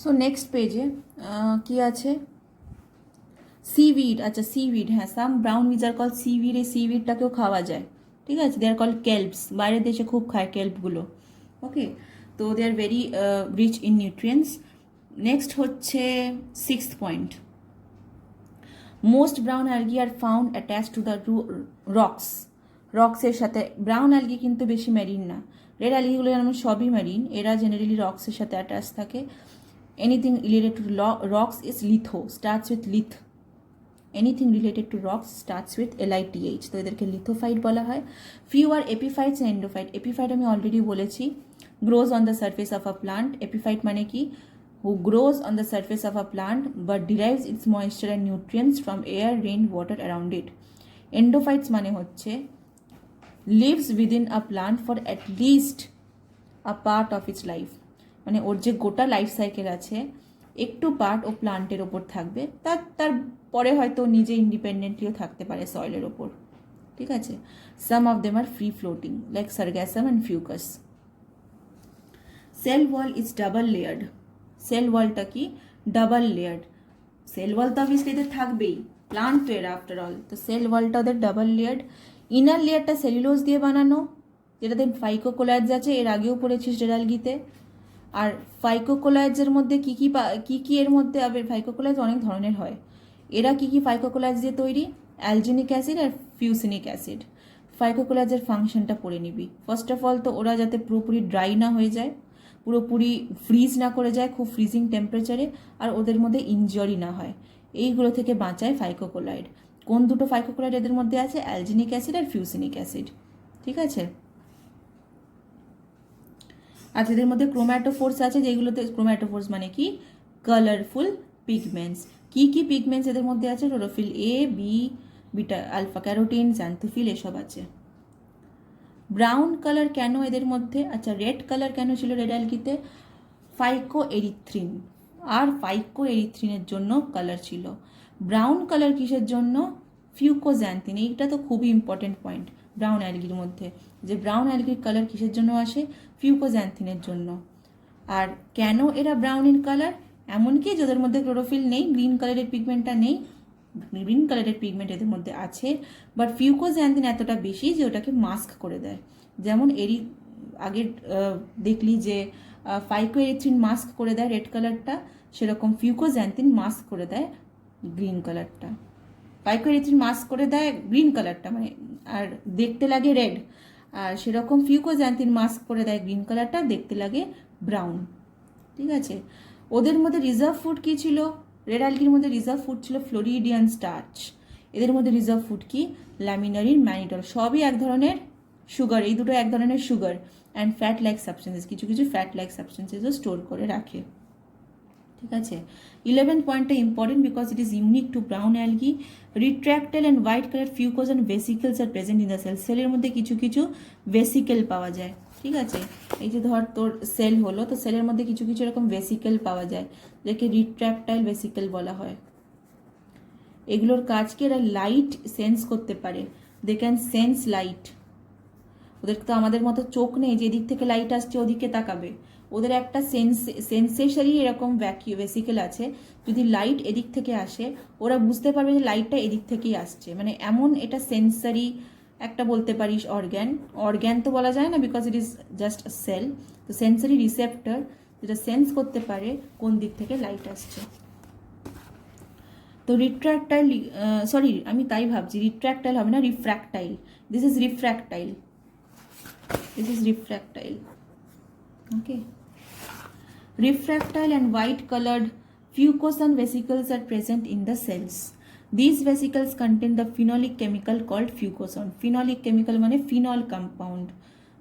So next পেজে কি আছে, সিউইড। আচ্ছা সিউইড, হ্যাঁ, some brown weeds are call seaweed. এই সিউইডটাকেও খাওয়া যায়, ঠিক আছে। দে আর কল কেল্পস, বাইরের দেশে খুব খায় কেল্পগুলো। ওকে, তো they are very rich in nutrients. Next হচ্ছে sixth point, most brown algae are found attach to the rocks. রক্সের সাথে ব্রাউন অ্যালগি কিন্তু বেশি মেরিন না, রেড অ্যালগিগুলো যেমন সবই মেরিন, এরা জেনারেলি রক্সের সাথে অ্যাটাচ থাকে। Anything related to rocks is litho, starts with lith. Anything related to rocks starts with LITH, তো এদেরকে লিথোফাইট বলা হয়। Few are epiphytes and endophyte. Epiphyte আমি অলরেডি বলেছি, grows on the surface of a plant. Epiphyte মানে কি, who grows on the surface of a plant but derives its moisture and nutrients from air, rain, water around it. Endophytes মানে হচ্ছে lives within a plant for at least a part of its life, মানে ওর যে গোটা life cycle আছে একটু part ও প্লান্টের ওপর থাকবে, তার পরে হয়তো নিজে ইন্ডিপেন্ডেন্টলিও থাকতে পারে সয়েলের ওপর, ঠিক আছে। Some of them are free floating like Sargassum and Fucus. Cell wall is double layered. Cell ওয়ালটা কি, ডাবল লেয়ার্ড। সেল ওয়াল তো অবভিয়াসলি এদের থাকবেই, প্লান্ট তো এরা আফটার অল, তো সেল ওয়ালটা ওদের ডাবল লেয়ার্ড। ইনার লেয়ারটা সেলুলোজ দিয়ে বানানো, যেটাতে ফাইকোকোলাইডস আছে, এর আগেও পড়েছিস ডেরালগিতে। আর ফাইকোকোলাইডসের মধ্যে কি এর মধ্যে আবার ফাইকোকোলাইডস অনেক ধরনের হয়, এরা কি ফাইকোকোলাইডস দিয়ে তৈরি, অ্যালজিনিক অ্যাসিড আর ফিউসিনিক অ্যাসিড। ফাইকোকোলাইডসের ফাংশনটা পড়ে নিবি। ফার্স্ট অফ অল তো ওরা যাতে পুরোপুরি ড্রাই না হয়ে যায়, পুরোপুরি ফ্রিজ না করে যায় খুব ফ্রিজিং টেম্পারেচারে, আর ওদের মধ্যে ইনজিওরি না হয়, এইগুলো থেকে বাঁচায় ফাইকোকোলাইড। কোন দুটো ফাইকোকোলাইড এদের মধ্যে আছে, অ্যালজিনিক অ্যাসিড আর ফিউসিনিক অ্যাসিড, ঠিক আছে। আর এদের মধ্যে ক্রোম্যাটোফোর্স আছে, যেগুলোতে ক্রোম্যাটোফোর্স মানে কি, কালারফুল পিগমেন্টস। কি পিগমেন্টস এদের মধ্যে আছে, chlorophyll A, B, beta alpha carotene, xanthophyll, এসব আছে। ব্রাউন কালার কেন এদের মধ্যে, আচ্ছা রেড কালার কেন ছিল রেড অ্যালগিতে, ফাইকো এরিথ্রিন, আর ফাইকো এরিথ্রিনের জন্য কালার ছিল। ব্রাউন কালার কিসের জন্য, ফিউকোজ্যান্থিন। এইটা তো খুবই ইম্পর্টেন্ট পয়েন্ট ব্রাউন অ্যালগির মধ্যে, যে ব্রাউন অ্যালগির কালার কিসের জন্য আসে, ফিউকোজ্যান্থিনের জন্য। আর কেন এরা ব্রাউন ইন কালার, এমনকি যাদের মধ্যে ক্লোরোফিল নেই, গ্রিন কালারের পিগমেন্টটা নেই, গ্রিন কালারের পিগমেন্ট এদের মধ্যে আছে, বাট ফিউকোজ্যান্থিন এতটা বেশি যে ওটাকে মাস্ক করে দেয়। যেমন এরই আগে দেখলি যে ফাইকো এরিথ্রিন মাস্ক করে দেয় রেড কালারটা, সেরকম ফিউকোজ্যান্থিন মাস্ক করে দেয় গ্রিন কালারটা। ফাইকো এরিথ্রিন মাস্ক করে দেয় গ্রিন কালারটা, মানে আর দেখতে লাগে রেড, আর সেরকম ফিউকোজ্যান্থিন মাস্ক করে দেয় গ্রিন কালারটা, দেখতে লাগে ব্রাউন, ঠিক আছে। ওদের মধ্যে রিজার্ভ ফুড কি ছিল, রেড অ্যালগির মধ্যে রিজার্ভ ফুড ছিল ফ্লোরিডিয়ান স্টার্চ, এদের মধ্যে রিজার্ভ ফুড কি, ল্যামিনারিন, ম্যানিটল, সবই এক ধরনের সুগার, এই দুটো এক ধরনের sugar. And fat like substances, কিছু কিছু ফ্যাট লাইক সাবস্টেন্সেসও স্টোর করে রাখে, ঠিক আছে। 11th পয়েন্টটা important because it is unique to brown algae. Retractile and white colour fucose and vesicles are present in the cell. সেলের মধ্যে কিছু কিছু ভেসিকেল পাওয়া যায়, ঠিক আছে। এই যে ধর তোর সেল হলো, তো সেলের মধ্যে কিছু কিছু এরকম ভেসিকেল পাওয়া যায়, যাকে রিট্র্যাক্টাইল ভেসিকেল বলা হয়। এগুলোর কাজকে এরা লাইট সেন্স করতে পারে, দে ক্যান সেন্স লাইট। ওদের তো আমাদের মতো চোখ নেই যে এদিক থেকে লাইট আসছে ওদিকে তাকাবে, ওদের একটা সেন্সেশারি এরকম ভেসিকেল আছে, যদি লাইট এদিক থেকে আসে ওরা বুঝতে পারবে যে লাইটটা এদিক থেকেই আসছে, মানে এমন এটা সেন্সারি একটা বলতে পারিস অর্গ্যান তো বলা যায় না because it is just a cell, তো সেন্সারি রিসেপ্টর যেটা সেন্স করতে পারে কোন দিক থেকে লাইট আসছে। তো রিট্র্যাক্টাইল, সরি আমি তাই ভাবছি রিট্র্যাক্টাইল হবে না, refractile, this is refractile, this is refractile, okay. Refractile and white colored fucosan vesicles are present in the cells. These vesicles contain the phenolic chemical called fucosan. Phenolic chemical মানে phenol compound,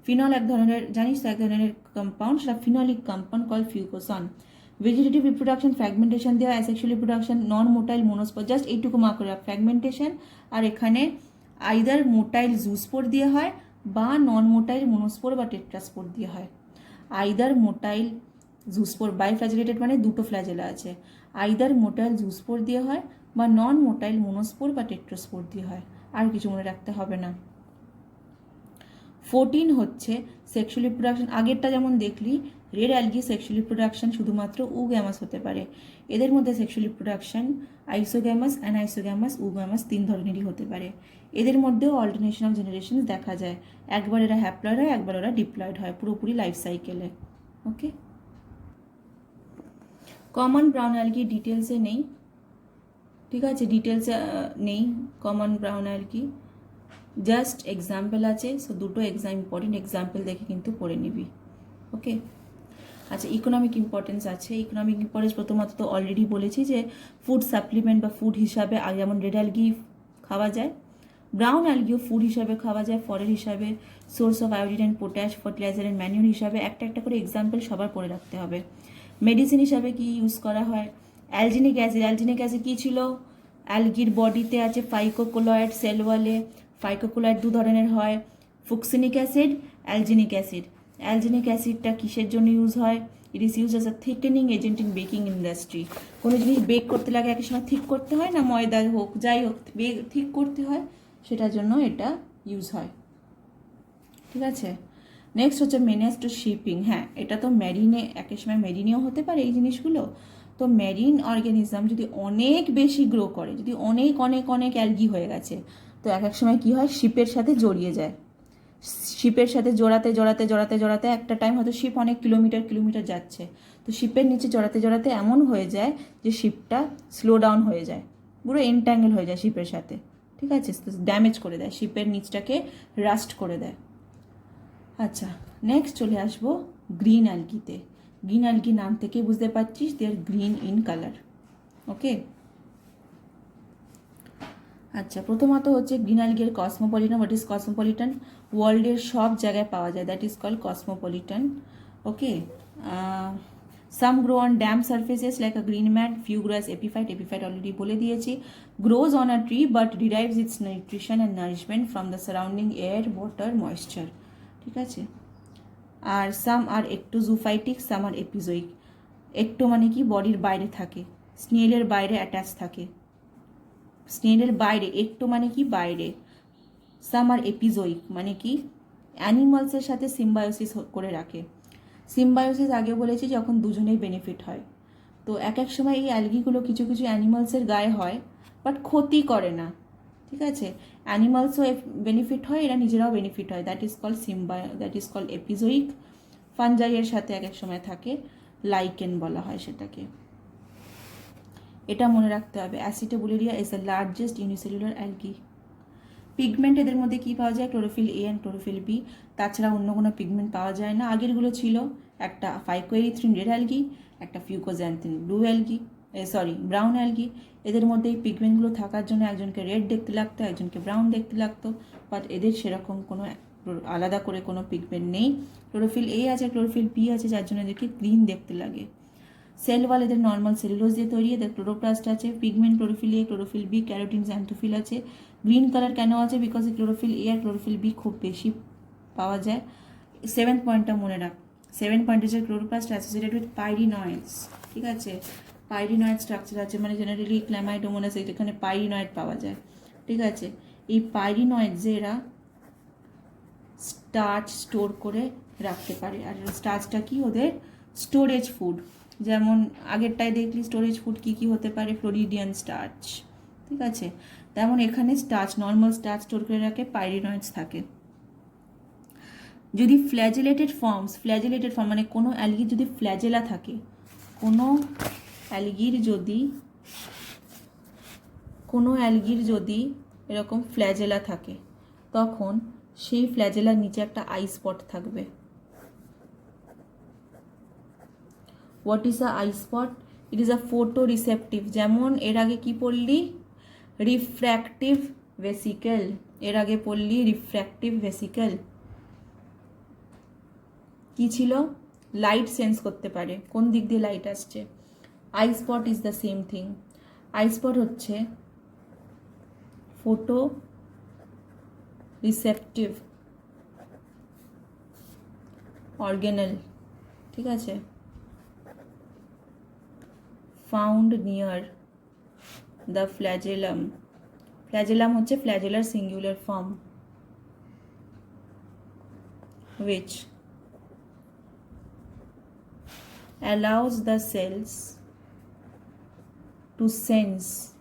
phenol এক ধরনের জানিস তো এক ধরনের compound, সেটা phenolic compound called fucosan. Vegetative reproduction, fragmentation দেওয়া, asexual reproduction, non motile monospore, just এইটুকু মার্ক করে ফ্র্যাগমেন্টেশন, আর এখানে আইদার মোটাইল জুস্পোর দিয়ে হয় বা নন মোটাইল মনোস্পোর বা টেট্রাস্পোর দিয়ে হয়। আইদার মোটাইল জুস্পোর, বাইফ্ল্যাজেলেটেড মানে দুটো ফ্ল্যাজেলা আছে, আইদার মোটাইল জুস্পোর দিয়ে হয় বা নন মোটাইল মনোস্পোর বা টেট্রাস্পোর দিয়ে হয়, আর কিছু মনে রাখতে হবে না। 14 হচ্ছে সেক্সুয়াল রিপ্রোডাকশন, আগেরটা যেমন দেখলি রেড অ্যালগি সেক্সুয়ালি প্রোডাকশন শুধুমাত্র উগ্যামাস হতে পারে। এদের মধ্যে সেক্সুয়ালি প্রোডাকশন আইসোগ্যামাস, অ্যানাইসোগ্যামাস, উগ্যামাস 3 ধরনেরই হতে পারে। এদের মধ্যেও অল্টারনেশন অফ জেনারেশন দেখা যায়, একবার এরা হ্যাপ্লয়েড হয়, একবার ওরা ডিপ্লয়েড হয় পুরোপুরি লাইফ সাইকেলে। ওকে, কমন ব্রাউন অ্যালগি ডিটেলসে নেই, ঠিক আছে, ডিটেলসে নেই common brown algae, just example আছে। সো দুটো ইম্পর্টেন্ট এক্সাম্পল দেখে কিন্তু পড়ে নিবি। ওকে, আচ্ছা, ইকোনমিক ইম্পর্টেন্স আছে। ইকোনমিক ইম্পর্টেন্স প্রথমত তো অলরেডি বলেছি যে ফুড সাপ্লিমেন্ট বা ফুড হিসাবে যেমন রেড অ্যালগি খাওয়া যায়, ব্রাউন অ্যালগিও ফুড হিসাবে খাওয়া যায়, ফরের হিসাবে, source of iodine and potash, fertiliser and manure হিসাবে। একটা একটা করে এক্সাম্পল সবার পড়ে রাখতে হবে। মেডিসিন হিসাবে কি ইউজ করা হয়? Alginic acid. অ্যালজিনিক অ্যাসিড কী ছিল? অ্যালগির বডিতে আছে ফাইকোকোলয়েড, সেল ওয়ালে। ফাইকোকোলয়েড 2 ধরনের হয়, ফুকসিনিক অ্যাসিড, অ্যালজিনিক অ্যাসিড। অ্যালজিনিক অ্যাসিডটা কিসের জন্য ইউজ হয়? It is use as a thickening agent in baking industry. কোনো জিনিস বেক করতে লাগে এক সময় ঠিক করতে হয় না, ময়দা হোক যাই হোক ঠিক করতে হয়, সেটার জন্য এটা ইউজ হয়। ঠিক আছে, নেক্সট হচ্ছে মেনেস টু শিপিং। হ্যাঁ, এটা তো ম্যারিনে, একের সময় ম্যারিনেও হতে পারে এই জিনিসগুলো। তো ম্যারিন অর্গানিজম যদি অনেক বেশি গ্রো করে, যদি অনেক অনেক অনেক অ্যালগি হয়ে গেছে, তো এক এক সময় কী হয়, শিপের সাথে জড়িয়ে যায়। শিপের সাথে জড়াতে জড়াতে জড়াতে জড়াতে একটা টাইম হয়তো শিপ অনেক কিলোমিটার যাচ্ছে, তো শিপের নিচে জড়াতে জড়াতে এমন হয়ে যায় যে শিপটা স্লো ডাউন হয়ে যায়, পুরো এনট্যাঙ্গেল হয়ে যায় শিপের সাথে। ঠিক আছে, ড্যামেজ করে দেয়, শিপের নিচটাকে রাস্ট করে দেয়। আচ্ছা, নেক্সট চলে আসবো গ্রিন অ্যালগিতে। গ্রিন অ্যালগি নাম থেকে বুঝতে পারছিস, they are green in colour. Okay, আচ্ছা, প্রথমত হচ্ছে গ্রিন অ্যালগির কসমোপলিটান। What is cosmopolitan? ওয়ার্ল্ডের সব জায়গায় পাওয়া যায়, that is call cosmopolitan. Okay, some grow on damp surfaces like a green mat, few grow as epiphyte. Epiphyte already বলে দিয়েছি। Grows on a tree but derives its nutrition and nourishment from the surrounding air, water, moisture. ঠিক আছে, আর সাম আর একটোজুফাইটিক, সাম আর এপিজোইক। একটো মানে কি, বডির বাইরে থাকে, স্নেলের বাইরে অ্যাটাচ থাকে, স্নেলের বাইরে। একটো মানে কি, বাইরে। সাম আর এপিজোইক মানে কি, অ্যানিমালসের সাথে সিম্বায়োসিস করে রাখে। সিম্বায়োসিস আগে বলেছি যখন দুজনেই বেনিফিট হয়। তো এক এক সময় এই অ্যালগিগুলো কিছু কিছু অ্যানিমালসের গায়ে হয়, বাট ক্ষতি করে না। ঠিক আছে, অ্যানিমালসও বেনিফিট হয়, এরা নিজেরাও বেনিফিট হয়, দ্যাট ইজ কল এপিজোইক। ফানজাইয়ের সাথে এক এক সময় থাকে, লাইকেন বলা হয় সেটাকে। এটা মনে রাখতে হবে। Acetabularia is the largest unicellular algae. Pigment এদের মধ্যে কী পাওয়া যায়? Chlorophyll a and chlorophyll b, তাছাড়া অন্য কোনো পিগমেন্ট পাওয়া যায় না। আগেরগুলো ছিল একটা ফাইকোএরিথ্রিন রেড অ্যালগি, একটা ফিউকোজ্যান্থিন ব্লু অ্যালগি, ব্রাউন অ্যালগি। এদের মধ্যে এই পিগমেন্টগুলো থাকার জন্য একজনকে রেড দেখতে লাগতো, একজনকে ব্রাউন দেখতে লাগতো, বাট এদের সেরকম কোনো আলাদা করে কোনো পিগমেন্ট নেই। ক্লোরোফিল এ আছে, ক্লোরোফিল বি আছে, যার জন্য এদেরকে গ্রিন দেখতে লাগে। সেল ওয়াল এদের নর্মাল সেলুলোজ দিয়ে তৈরি, এদের ক্লোরোপ্লাস্ট আছে। Pigment chlorophyll A, chlorophyll B, carotene, xanthophyll আছে। গ্রিন কালার কেন আছে? বিকজ ক্লোরোফিল এ আর ক্লোরোফিল বি খুব বেশি পাওয়া যায়। 7th পয়েন্টটা মনে রাখ। 7th পয়েন্ট হচ্ছে ক্লোরোপ্লাস্ট অ্যাসোসিয়েটেড উইথ পাইরিনয়েডস। ঠিক আছে, পাইরিনয়েড স্ট্রাকচার আছে, মানে জেনারেলি ক্ল্যামাইডোমোনাস এখানে পাইরিনয়েড পাওয়া যায়। ঠিক আছে, এই পাইরিনয়েডস এরা স্টার্চ স্টোর করে রাখতে পারে, আর স্টার্চটা কি, ওদের স্টোরেজ ফুড। যেমন আগেরটায় দেখলি স্টোরেজ ফুড কী কী হতে পারে, ফ্লোরিডিয়ান স্টার্চ। ঠিক আছে, তেমন এখানে স্টার্চ, নর্মাল স্টার্চ স্টোর করে রাখে, পাইরিনয়েডস থাকে। যদি ফ্ল্যাজেলেটেড ফর্ম মানে কোনো অ্যালগির যদি ফ্ল্যাজেলা থাকে, কোনো অ্যালগির যদি এরকম ফ্ল্যাজেলা থাকে, তখন সেই ফ্ল্যাজেলার নিচে একটা আই স্পট থাকবে। What is a eye spot? It is a photo receptive. যেমন এর আগে কি পড়লি? Refractive vesicle. এর আগে পড়লি রিফ্র্যাক্টিভ ভেসিকেল কি ছিল? লাইট সেন্স করতে পারে, কোন দিক দিয়ে লাইট আসছে। I spot is the same thing. I spot হচ্ছে ফোটো রিসেপটিভ অর্গানেল। ঠিক আছে, found near the flagellum. Flagellum হচ্ছে flagellar singular form, which allows the cells to sense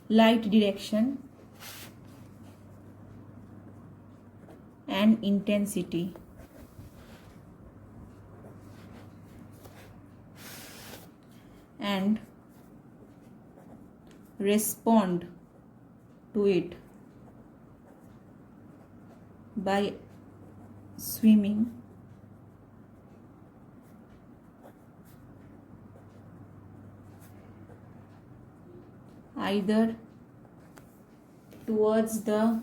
light direction and intensity and respond to it by swimming either towards the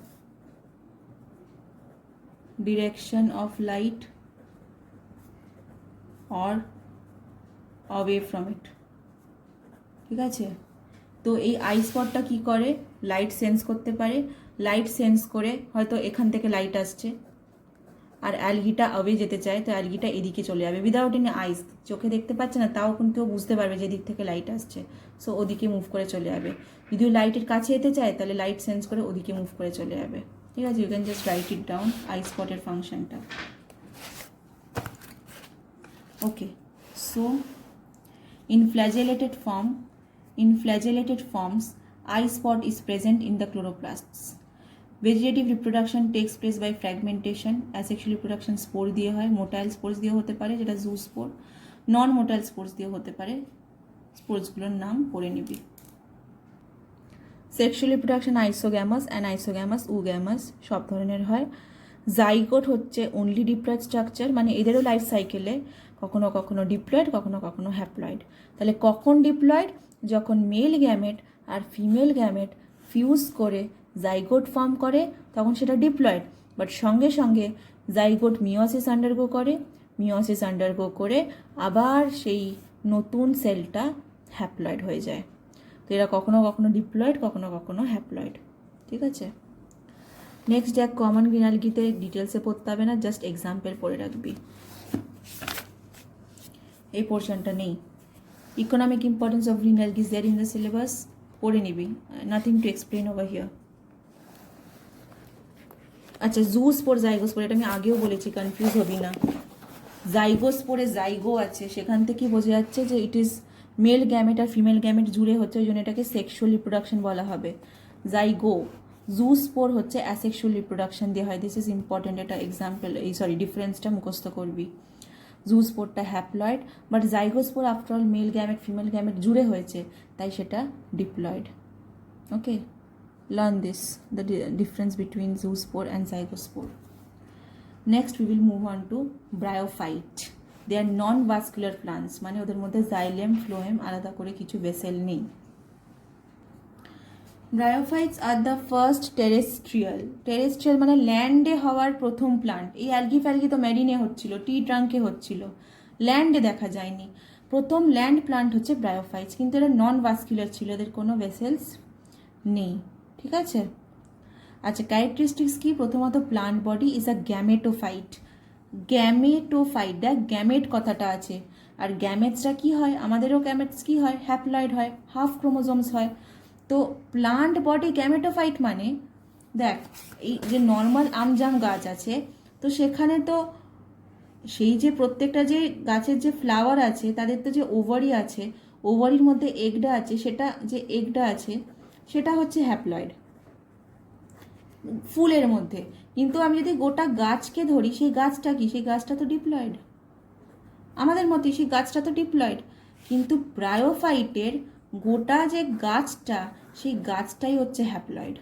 direction of light or away from it. ঠিক আছে, তো এই I স্পটটা কি করে, light sense করতে পারে, light sense করে হয়তো এখান থেকে লাইট আসছে আর অ্যালগিটা অ্যাওয়ে যেতে চায়, তো অ্যালগিটা এদিকে চলে যাবে উইদাউট এনি আইস, চোখে দেখতে পাচ্ছে না তাও কিন্তু বুঝতে পারবে যে দিক থেকে লাইট আসছে, সো ওদিকে মুভ করে চলে যাবে। যদি লাইটের কাছে যেতে চায় তাহলে লাইট সেন্স করে ওদিকে মুভ করে চলে যাবে। ঠিক আছে, you can just write it down eye স্পটের ফাংশনটা। Okay, so in flagellated forms eye spot is present in the chloroplasts. Vegetative reproduction takes place by fragmentation. Asexual reproduction spore দিয়ে হয়, motile spores দিয়ে হতে পারে যেটা zoo spore, non motile spores দিয়ে হতে পারে, স্পোর্সগুলোর নাম পড়ে নিবি। সেক্সুয়াল রিপ্রোডাকশন আইসোগ্যামাস অ্যান্ড আইসোগ্যামাস উগ্যামাস সব ধরনের হয়। জাইগোট হচ্ছে অনলি ডিপ্লয়েড স্ট্রাকচার, মানে এদেরও লাইফ সাইকেলে কখনো কখনো ডিপ্লয়েড কখনো কখনো হ্যাপ্লয়েড। তাহলে কখন ডিপ্লয়েড, যখন মেল গ্যামেট আর ফিমেল গ্যামেট ফিউজ করে জাইগোট ফর্ম করে তখন সেটা ডিপ্লয়েড, বাট সঙ্গে সঙ্গে জাইগোট মিওসিস আন্ডারগো করে, মিওসিস আন্ডারগো করে আবার সেই নতুন সেলটা হ্যাপ্লয়েড হয়ে যায়। তো এরা কখনো কখনো ডিপ্লয়েড কখনো কখনো হ্যাপ্লয়েড। ঠিক আছে, নেক্সট দেখ কমন গ্রিন অ্যালগিতে ডিটেলসে পড়তে হবে না, জাস্ট এক্সাম্পল পড়ে রাখবি, এই পোর্শনটা নেই। Economic importance of green algae is there in the syllabus, পড়ে নিবি, nothing to explain over here. আচ্ছা, জুস্পোর জাইগোস্পোর এটা আমি আগেও বলেছি, কনফিউজ হবি না। জাইগোস্পোরে জাইগো আছে, সেখান থেকে বোঝা যাচ্ছে যে ইট ইজ মেল গ্যামেট আর ফিমেল গ্যামেট জুড়ে হচ্ছে, ওই জন্য এটাকে সেক্সুয়াল রিপ্রোডাকশন বলা হবে। জাইগো জুস্পোর হচ্ছে অ্যাসেক্সুয়াল রিপ্রোডাকশন দিয়ে হয়, দিস ইজ ইম্পর্টেন্ট, এটা এক্সাম্পল এই ডিফারেন্সটা মুখস্থ করবি। জুস্পোরটা haploid, but zygospore after all male gamete female gamete জুড়ে হয়েছে তাই সেটা diploid. Okay, learn this, the difference between zoospore and zygospore. Next we will move on to bryophyte. They are non-vascular plants, মানে ওদের মধ্যে জাইলেম ফ্লোয়েম আলাদা করে কিছু ভেসেল নেই। Bryophytes are the first terrestrial মানে ল্যান্ডে হওয়ার প্রথম প্লান্ট। এই অ্যালগি ফ্যালগি তো মেরিনে হচ্ছিল, টি ট্রাঙ্কে হচ্ছিল, ল্যান্ডে দেখা যায়নি। প্রথম ল্যান্ড প্লান্ট হচ্ছে ব্রায়োফাইটস, কিন্তু এরা নন ভাস্কুলার ছিল, এদের কোনো ভেসেলস নেই। ঠিক আছে, আচ্ছা ক্যারেক্টারিস্টিক্স কি, প্রথমত plant body is a gametophyte. Gametophyte, দেখ গ্যামেট কথাটা আছে, আর গ্যামেটসরা কি হয়, আমাদেরও গ্যামেটস কি হয়, হ্যাপ্লয়েড হয়, হাফ ক্রোমোজোমস হয়। তো প্লান্ট বডি গ্যামেটোফাইট মানে দেখ এই যে নর্মাল আমজাম গাছ আছে, তো সেখানে তো সেই যে প্রত্যেকটা যে গাছের যে ফ্লাওয়ার আছে তাদের তো যে ওভারি আছে, ওভারির মধ্যে এগডা আছে, সেটা যে এগডা আছে সেটা হচ্ছে হ্যাপ্লয়েড ফুলের মধ্যে। কিন্তু আমি যদি গোটা গাছকে ধরি, সেই গাছটা কি, সেই গাছটা তো ডিপ্লয়েড, আমাদের মতে সেই গাছটা তো ডিপ্লয়েড। কিন্তু ব্রায়োফাইটের গোটা যে গাছটা, সেই গাছটাই হচ্ছে হ্যাপ্লয়েড।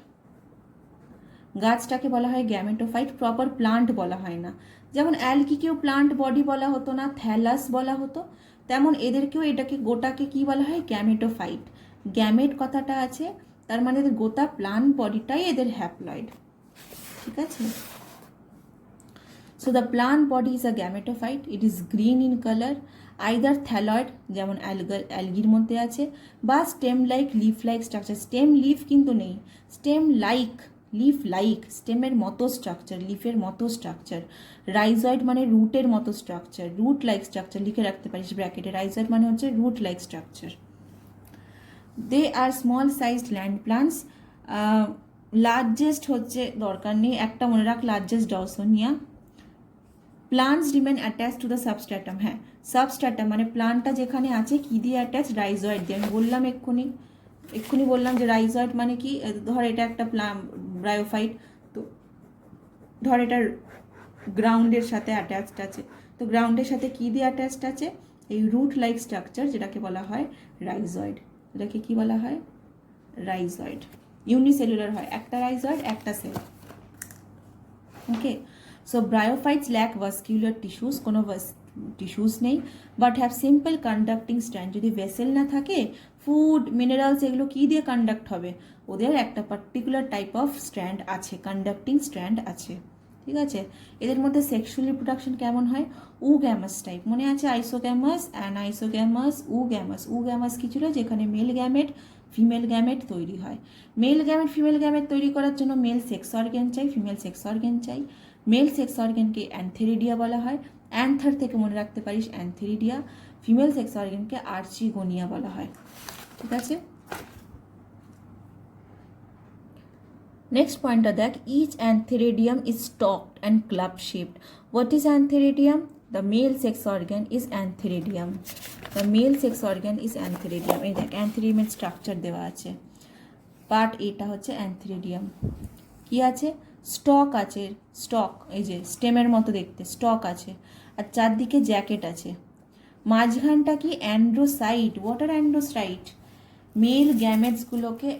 গাছটাকে বলা হয় গ্যামেটোফাইট, প্রপার প্লান্ট বলা হয় না। যেমন অ্যালগিকেও প্লান্ট বডি বলা হতো না, থ্যালাস বলা হতো, তেমন এদেরকেও এটাকে গোটাকে কি বলা হয়, গ্যামেটোফাইট। গ্যামেট কথাটা আছে, তার মানে এদের গোটা প্লান্ট বডিটাই এদের হ্যাপ্লয়েড। ঠিক আছে, so the plant body is a gametophyte, it is green in colour, either thalloid যেমন অ্যালগির মধ্যে আছে, বা stem like leaf like structure. Stem leaf কিন্তু নেই, স্টেম লাইক, লিফ লাইক, স্টেমের মতো স্ট্রাকচার, লিফের মতো স্ট্রাকচার। রাইজয়েড মানে রুটের মতো স্ট্রাকচার, রুট লাইক স্ট্রাকচার লিখে রাখতে পারিস ব্র্যাকেটে, রাইজয়েড মানে হচ্ছে root like structure. They are small sized land plants, largest হচ্ছে দরকার নেই, একটা মনে রাখ, largest Dawsonia. Plants remain attach to the substratum, হ্যাঁ সাবস্ট্যাটাম মানে প্লান্টটা যেখানে আছে কি দিয়ে অ্যাটাচ, রাইজয়েড দিয়ে। আমি বললাম এক্ষুনি বললাম যে রাইজয়েড মানে কি, ধর এটা একটা ব্রায়োফাইট, তো ধর এটার গ্রাউন্ডের সাথে অ্যাটাচড আছে, তো গ্রাউন্ডের সাথে কি দিয়ে অ্যাটাচড আছে, এই রুট লাইক স্ট্রাকচার যেটাকে বলা হয় রাইজয়েড, এটাকে কি বলা হয়, রাইজয়েড। ইউনিসেলুলার হয়, একটা রাইজয়েড একটা cell. Okay, so bryophytes lack vascular tissues, কোনো টিস্যুস নেই, but have simple conducting strand. যদি ভেসেল না থাকে, ফুড মিনারেলস এগুলো কি দিয়ে কন্ডাক্ট হবে, ওদের একটা পার্টিকুলার টাইপ অফ স্ট্র্যান্ড আছে, কন্ডাক্টিং স্ট্র্যান্ড আছে। ঠিক আছে, এদের মধ্যে সেক্সুয়াল রিপ্রোডাকশন কেমন হয়, উগ্যামাস টাইপ। মনে আছে আইসোগ্যামাস, অ্যানাইসোগ্যামাস, উগ্যামাস। উগ্যামাস কি ছিল, যেখানে মেল গ্যামেট ফিমেল গ্যামেট তৈরি হয়। মেল গ্যামেট ফিমেল গ্যামেট তৈরি করার জন্য মেল সেক্স অর্গ্যান চাই, ফিমেল সেক্স অর্গ্যান চাই। মেল সেক্স অর্গ্যানকে অ্যান্থেরিডিয়া বলা হয়, অ্যান্থার থেকে মনে রাখতে পারিস অ্যান্থেরিডিয়া। ফিমেল সেক্স অর্গ্যানকে আর্চিগোনিয়া বলা হয়। ঠিক আছে, নেক্সট পয়েন্টটা দেখ, each antheridium is stalked and club shaped. What is antheridium? The male sex organ is antheridium. The male sex organ is antheridium. এই দেখ অ্যান্থেরিডিয়ামের স্ট্রাকচার দেওয়া আছে, পার্ট এটা হচ্ছে অ্যান্থেরিডিয়াম। কি আছে, স্টক আছে, স্টক এই যে স্টেমের মতো দেখতে, স্টক আছে, আর চারদিকে জ্যাকেট আছে। মাঝখানটা কি, অ্যান্ড্রোসাইট। What are অ্যান্ড্রোসাইট? মেল গ্যামেটসগুলোকে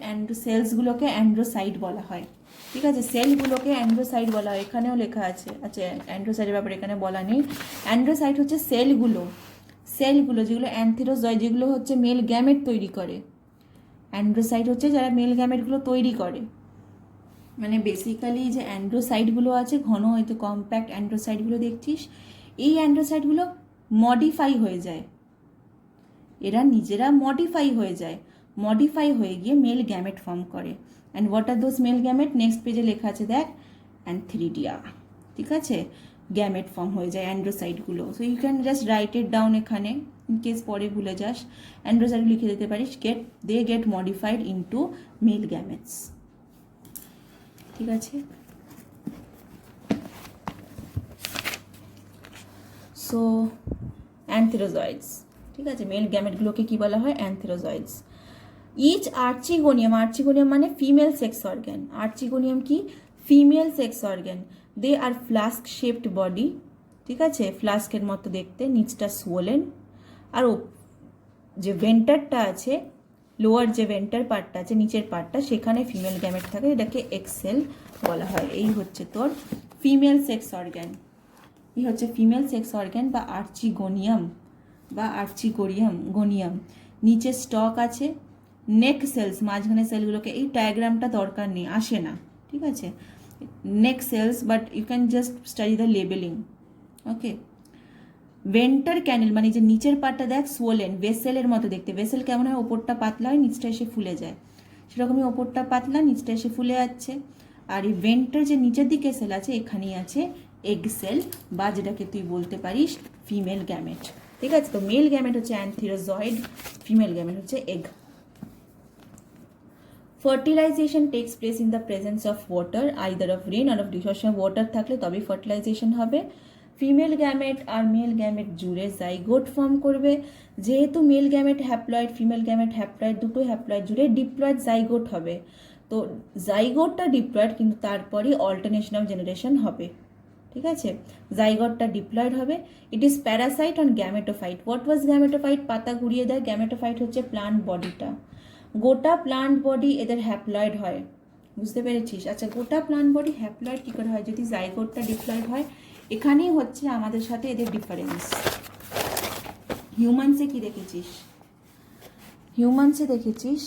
সেলসগুলোকে অ্যান্ড্রোসাইট বলা হয়। ঠিক আছে, সেলগুলোকে অ্যান্ড্রোসাইট বলা হয়, এখানেও লেখা আছে। আচ্ছা, অ্যান্ড্রোসাইটের ব্যাপারে এখানে বলা নেই। অ্যান্ড্রোসাইট হচ্ছে সেলগুলো যেগুলো অ্যান্থেরোজয়, যেগুলো হচ্ছে মেল গ্যামেট তৈরি করে। অ্যান্ড্রোসাইট হচ্ছে যারা মেল গ্যামেটগুলো তৈরি করে। মানে বেসিক্যালি যে অ্যান্ড্রোসাইটগুলো আছে, ঘন হয়তো কম্প্যাক্ট অ্যান্ড্রোসাইটগুলো দেখছিস, এই অ্যান্ড্রোসাইটগুলো মডিফাই হয়ে যায়, এরা নিজেরা মডিফাই হয়ে গিয়ে মেল গ্যামেট ফর্ম করে। And what are those male gamete? Next পেজে লেখা আছে দেখ, অ্যান্থেরিডিয়া। ঠিক আছে, গ্যামেট ফর্ম হয়ে যায় অ্যান্ড্রোসাইটগুলো। So you can just write it down এখানে, ইন কেস পরে ভুলে যাস। অ্যান্ড্রোসাইট লিখে দিতে পারিস, they get modified into male gametes. ঠিক আছে, সো অ্যান্থেরোজয়েডস। ঠিক আছে, মেল গ্যামেটগুলোকে কি বলা হয়, অ্যান্থেরোজয়েডস। ইচ আর্চিগোনিয়াম মানে ফিমেল সেক্স অর্গ্যান। আর্চিগোনিয়াম কি, female sex organ. They are flask shaped body. ঠিক আছে, ফ্লাস্কের মতো দেখতে, নিচটা সোলেন, আর যে ভেন্টারটা আছে, লোয়ার যে ভেন্টার পার্টটা আছে, নিচের পার্টটা, সেখানে ফিমেল গ্যামেট থাকে, এটাকে এক্সেল বলা হয়। এই হচ্ছে তোর ফিমেল সেক্স অর্গ্যান। এই হচ্ছে ফিমেল সেক্স অর্গ্যান বা আর্চিগোনিয়াম বা গোনিয়াম। নিচে স্টক আছে, নেক সেলস, মাঝখানে সেলগুলোকে, এই ডায়াগ্রামটা দরকার নেই, আসে না। ঠিক আছে, neck cells, but you can just study the labelling. Okay, venter canal মানে যে নিচের পার্টটা দেখ, সোলেন, ভেসেলের মতো দেখতে। ভেসেল কেমন হয়, ওপরটা পাতলা হয়, নিচটা এসে ফুলে যায়, সেরকমই ওপরটা পাতলা, নিচটা এসে ফুলে যাচ্ছে। আর এই ভেন্টার যে নিচের দিকে সেল আছে, এখানেই আছে এগ সেল, বা যেটাকে তুই বলতে পারিস ফিমেল গ্যামেট। ঠিক আছে, তো মেল গ্যামেট হচ্ছে অ্যান্থেরোজয়েড, ফিমেল গ্যামেট হচ্ছে egg. Fertilisation takes place in the presence of water, either of rain or of dew. সবসময় ওয়াটার থাকলে তবেই ফার্টিলাইজেশন হবে। ফিমেল গ্যামেট আর মেল গ্যামেট জুড়ে জাইগোট ফর্ম করবে। যেহেতু male gamete haploid, female gamete haploid, দুটো হ্যাপ্লয়েড জুড়ে ডিপ্লয়েড জাইগোট হবে। তো জাইগোটটা ডিপ্লয়েড, কিন্তু তারপরই অল্টারনেশন অফ জেনারেশন হবে। ঠিক আছে, জাইগোটটা ডিপ্লয়েড হবে। It is Parasite on gametophyte. What was gametophyte? পাতা ঘুরিয়ে দেয়। গ্যামেটোফাইট হচ্ছে প্লান্ট বডিটা, গোটা প্লান্ট বডি এদের হ্যাপ্লয়েড হয়। বুঝতে পেরেছিস? আচ্ছা, গোটা প্লান্ট বডি হ্যাপ্লয়েড কী করে হয়? যদি জাইগোটটা ডিপ্লয়েড হয়। এখানেই হচ্ছে আমাদের সাথে এদের ডিফারেন্স। হিউম্যানসে কি দেখেছিস? হিউম্যানসে দেখেছিস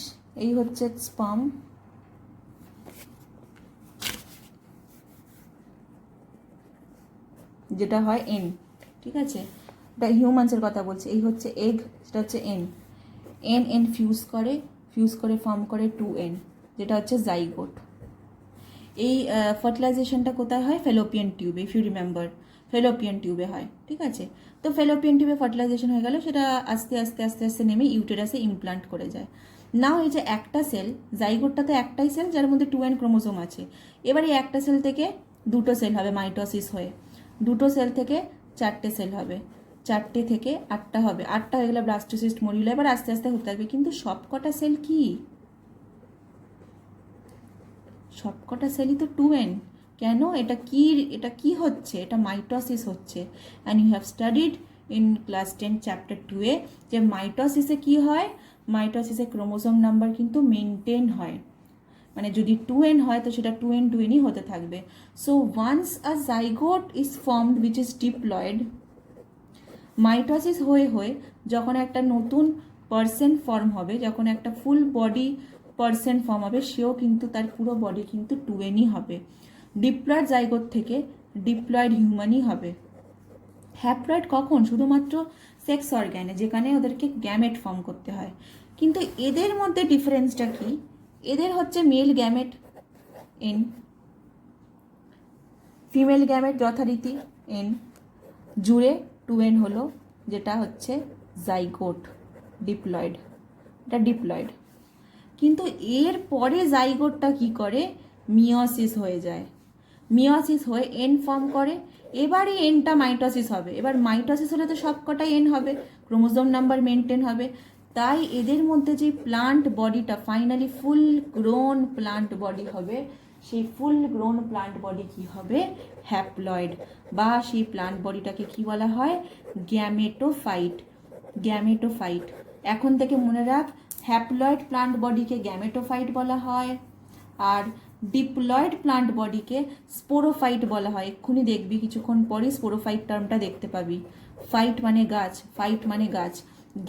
এই হচ্ছে স্পার্ম, যেটা হয় এন। ঠিক আছে, এটা হিউম্যানসের কথা বলছে। এই হচ্ছে এগ, সেটা হচ্ছে এন। এন ফিউজ করে ফর্ম করে 2N, যেটা হচ্ছে জাইগোট। এই ফার্টিলাইজেশনটা কোথায় হয়? ফেলোপিয়ান টিউবে, ইফ ইউ রিমেম্বার, ফেলোপিয়ান টিউবে হয়। ঠিক আছে, তো ফেলোপিয়ান টিউবে ফার্টিলাইজেশন হয়ে গেল, সেটা আস্তে আস্তে নেমে ইউটেরাসে ইমপ্লান্ট করে যায়। নাও এই যে একটা সেল, জাইগোটটা তো একটাই সেল যার মধ্যে 2n ক্রোমোজোম আছে। এবার এই একটা সেল থেকে দুটো সেল হবে মাইটোসিস হয়ে, দুটো সেল থেকে 4টে সেল হবে, 4টে থেকে 8টা হবে, 8টা হয়ে গেলে ব্লাস্টোসিস্ট মরিউলা। এবার আস্তে আস্তে হতে থাকবে, কিন্তু সবকটা সেল কি? সবকটা সেলই তো 2n। কেন? এটা কি হচ্ছে? এটা মাইটোসিস হচ্ছে। And you have studied in class 10 chapter 2-এ যে মাইটোসিসে কি হয়, মাইটোসিসে ক্রোমোসোম নাম্বার কিন্তু মেনটেন হয়, মানে যদি 2n হয় তো সেটা 2n হতে থাকবে। So once a zygote is formed which is diploid, mitosis হয়ে হয়ে যখন একটা নতুন পার্সন ফর্ম হবে, যখন একটা ফুল বডি পার্সন ফর্ম হবে, সেও কিন্তু তার পুরো বডি কিন্তু 2nই হবে। ডিপ্লয়েড জাইগোট থেকে ডিপ্লয়েড হিউম্যানই হবে। হ্যাপ্লয়েড কখন? শুধুমাত্র সেক্স অর্গ্যানে, যেখানে ওদেরকে গ্যামেট ফর্ম করতে হয়। কিন্তু এদের মধ্যে ডিফারেন্সটা কি? এদের হচ্ছে male gamete N, female gamete যথারীতি এন, জুড়ে 2n হলো, যেটা হচ্ছে জাইগোট, ডিপ্লয়েড, এটা ডিপ্লয়েড। কিন্তু এর পরে জাইগোটটা কি করে? মিওসিস হয়ে যায়, মিওসিস হয়ে এন ফর্ম করে। এবারে এনটা মাইটোসিস হবে। এবার মাইটোসিস হলে তো সবকটাই এন হবে, ক্রোমোজোম নাম্বার মেনটেন হবে। তাই এদের মধ্যে যে প্লান্ট বডিটা ফাইনালি ফুল গ্রোন প্লান্ট বডি হবে, সেই ফুল গ্রোন প্লান্ট বডি কি হবে? হ্যাপ্লয়েড, বা সেই প্লান্ট বডিটাকে কি বলা হয়? গ্যামেটোফাইট। গ্যামেটোফাইট। এখন থেকে মনে রাখ, হ্যাপ্লয়েড প্লান্ট বডিকে গ্যামেটোফাইট বলা হয়, আর ডিপ্লয়েড প্লান্ট বডিকে স্পোরোফাইট বলা হয়। এক্ষুনি দেখবি, কিছুক্ষণ পরেই স্পোরোফাইট টার্মটা দেখতে পাবি। ফাইট মানে গাছ, ফাইট মানে গাছ।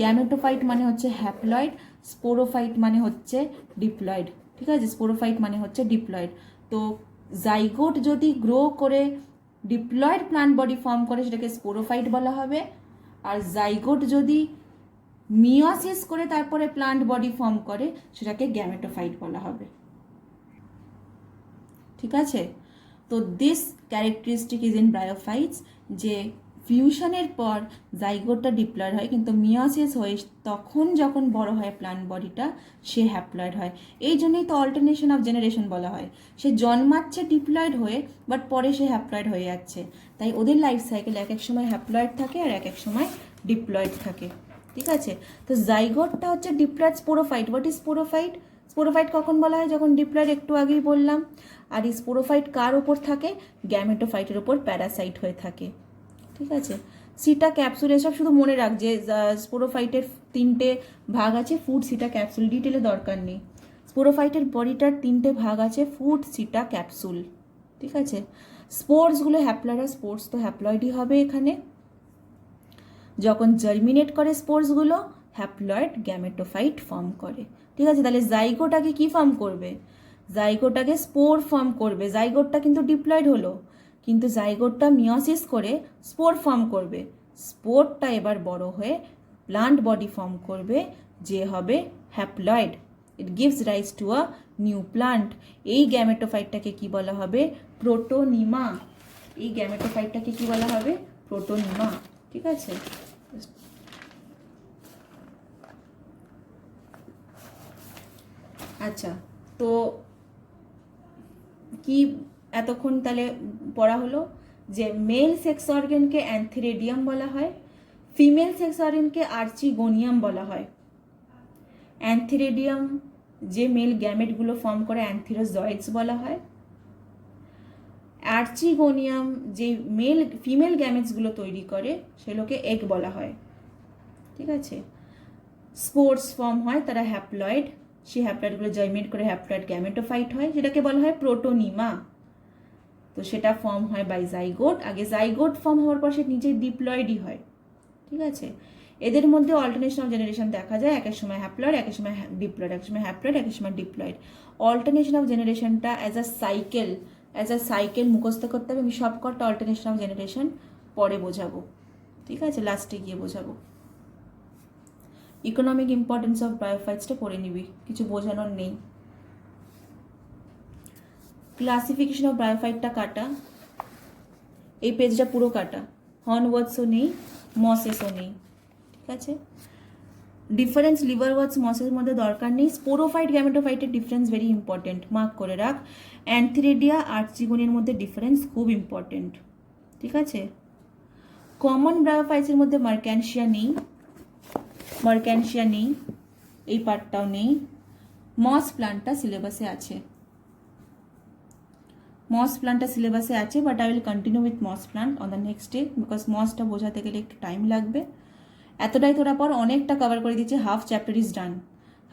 গ্যামেটোফাইট মানে হচ্ছে হ্যাপ্লয়েড, স্পোরোফাইট মানে হচ্ছে ডিপ্লয়েড। ঠিক আছে, স্পোরোফাইট মানে হচ্ছে ডিপ্লয়েড। তো জাইগোট যদি গ্রো করে ডিপ্লয়েড প্লান্ট বডি ফর্ম করে, সেটাকে স্পোরোফাইট বলা হবে। আর জাইগোট যদি মিওসিস করে তারপরে প্লান্ট বডি ফর্ম করে, সেটাকে গ্যামেটোফাইট বলা হবে। ঠিক আছে, তো this characteristic is in bryophytes, যে ফিউশনের পর জাইগোটটা ডিপ্লয়েড হয়, কিন্তু মিওসিস হয়ে তখন যখন বড় হয় প্লান্ট বডিটা, সে হ্যাপ্লয়েড হয়। এই জন্যই তো অল্টারনেশন অফ জেনারেশন বলা হয়। সে জন্মাচ্ছে ডিপ্লয়েড হয়ে, বাট পরে সে হ্যাপ্লয়েড হয়ে যাচ্ছে। তাই ওদের লাইফ সাইকেল এক এক সময় হ্যাপ্লয়েড থাকে আর এক এক সময় ডিপ্লয়েড থাকে। ঠিক আছে, তো জাইগোটটা হচ্ছে diploid sporophyte. What is sporophyte? Sporophyte কখন বলা হয়? যখন ডিপ্লয়েড, একটু আগেই বললাম। আর এই স্পোরোফাইট কার ওপর থাকে? গ্যামেটোফাইটের ওপর প্যারাসাইট হয়ে থাকে। ঠিক আছে, সিটা ক্যাপসুল, এসব শুধু মনে রাখ যে স্পোরোফাইটের 3টে ভাগ আছে, ফুড, সিটা, ক্যাপসুল। ডিটেলে দরকার নেই। স্পোরোফাইটের বডিটার 3টে ভাগ আছে, ফুড, সিটা, ক্যাপসুল। ঠিক আছে, স্পোর্সগুলো হ্যাপ্লয়েড, স্পোর্স তো হ্যাপ্লয়েডই হবে এখানে। যখন জার্মিনেট করে স্পোর্সগুলো, হ্যাপ্লয়েড গ্যামেটোফাইট ফর্ম করে। ঠিক আছে, তাহলে জাইগোটাকে কি ফর্ম করবে? জাইগোটাকে স্পোর ফর্ম করবে। জাইগোটটা কিন্তু ডিপ্লয়েড হলো, কিন্তু জাইগোটটা মিওসিস করে স্পোর ফর্ম করবে। স্পোরটা এবার বড় হয়ে প্লান্ট বডি ফর্ম করবে, যে হবে haploid. It gives rise to a new plant. এই গ্যামেটোফাইটটাকে কি বলা হবে? প্রোটোনিমা। এই গ্যামেটোফাইটটাকে কি বলা হবে? প্রোটোনিমা। ঠিক আছে, আচ্ছা, তো কি এতক্ষণ তাহলে পড়া হলো যে মেল সেক্স অর্গানকে অ্যান্থিরেডিয়াম বলা হয়, ফিমেল সেক্স অর্গানকে আর্চিগোনিয়াম বলা হয়। অ্যান্থিরেডিয়াম যে মেল গ্যামেটগুলো ফর্ম করে অ্যান্থিরোজয়েডস বলা হয়। আর্চিগোনিয়াম যে ফিমেল গ্যামেটসগুলো তৈরি করে, সেগুলোকে এগ বলা হয়। ঠিক আছে, স্পোর্স ফর্ম হয়, তারা হ্যাপ্লয়েড। সেই হ্যাপ্লয়েডগুলো জার্মিনেট করে হ্যাপ্লয়েড গ্যামেটোফাইট হয়, যেটাকে বলা হয় প্রোটোনিমা। তো সেটা ফর্ম হয় বাই জাইগোট। আগে জাইগোট ফর্ম হওয়ার পর সে নিজে ডিপ্লয়েডই হয়। ঠিক আছে, এদের মধ্যে অল্টারনেশন অফ জেনারেশন দেখা যায়। এক এক সময় হ্যাপ্লয়েড, এক এক সময় ডিপ্লয়েড, এক সময় হ্যাপ্লয়েড, এক এক সময় ডিপ্লয়েড। অল্টারনেশন অফ জেনারেশনটা অ্যাজ আ সাইকেল মুখস্থ করতে হবে। আমি সবকটা অল্টারনেশন অফ জেনারেশন পরে বোঝাবো। ঠিক আছে, লাস্টে গিয়ে বোঝাবো। ইকোনমিক ইম্পর্টেন্স অফ ব্রায়োফাইটসটা পড়ে নিবি, কিছু বোঝানোর নেই। ক্লাসিফিকেশন অফ ব্রায়োফাইটটা কাটা, এই পেজটা পুরো কাটা। হর্নওয়ার্ডসও নেই, মসেসও নেই। ঠিক আছে, ডিফারেন্স লিভারওয়ার্টস মসের মধ্যে দরকার নেই। স্পোরোফাইট গ্যামেটোফাইটের ডিফারেন্স ভেরি ইম্পর্টেন্ট, মার্ক করে রাখ। অ্যান্থিরেডিয়া আর্চিগোনিয়ার মধ্যে ডিফারেন্স খুব ইম্পর্টেন্ট, ঠিক আছে। কমন ব্রায়োফাইটসের মধ্যে মার্ক্যানশিয়া নেই, এই পার্টটাও নেই। মস প্লান্টটা সিলেবাসে আছে, but I will continue with moss plant on the next day, because মসটা বোঝাতে গেলে একটু টাইম লাগবে। এতটাই তোরা পর, অনেকটা কভার করে দিচ্ছে, half chapter is done,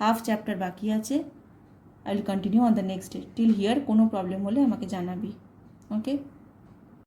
half chapter বাকি আছে। I will continue on the next day. Till here কোনো প্রবলেম হলে আমাকে জানাবি, ওকে।